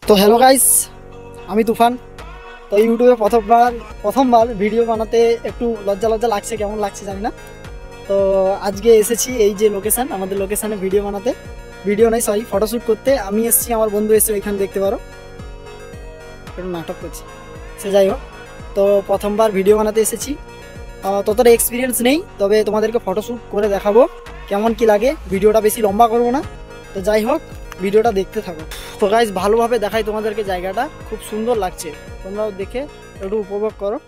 তো hello guys, আমি তুফান। তো ইউটিউবে প্রথমবার ভিডিও বানাতে একটু লজ্জা লজ্জা লাগছে, কেমন লাগছে জানি না। তো আজকে এসেছি এই যে লোকেশন, আমাদের লোকেশনে ভিডিও বানাতে, ভিডিও নয় সরি ফটোশ্যুট করতে। আমি এসেছি, আমার বন্ধু এসে ওইখানে দেখতে পারো, একটু নাটক করছি, সে যাই হোক। তো প্রথমবার ভিডিও বানাতে এসেছি, ততটা এক্সপিরিয়েন্স নেই, তবে তোমাদেরকে ফটোশ্যুট করে দেখাবো কেমন কি লাগে। ভিডিওটা বেশি লম্বা করবো না, তো যাই হোক ভিডিওটা দেখতে থাকো। তো গাইস ভালোভাবে দেখাই তোমাদেরকে, জায়গাটা খুব সুন্দর লাগছে, তোমরাও দেখে একটু উপভোগ করো।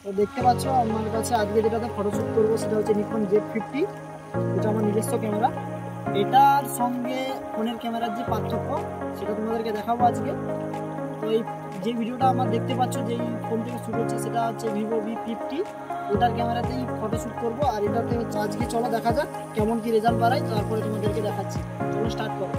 তো দেখতে পাচ্ছ আমার কাছে আজকে যেটাতে ফটোশ্যুট করবো সেটা হচ্ছে নিকন Z50। এটা আমার নিজস্ব ক্যামেরা। এটার সঙ্গে ফোনের ক্যামেরার যে পার্থক্য সেটা তোমাদেরকে দেখাবো আজকে। তো এই যে ভিডিওটা আমার দেখতে পাচ্ছ যেই ফোন থেকে শ্যুট হচ্ছে সেটা হচ্ছে ভিভো V50। ওটার ক্যামেরাতেই ফটোশ্যুট করবো, আর এটাতে হচ্ছে আজকে চলো দেখা যাক কেমন কি রেজাল্ট বাড়ায়, তারপরে তোমাদেরকে দেখাচ্ছি। চলো স্টার্ট করো।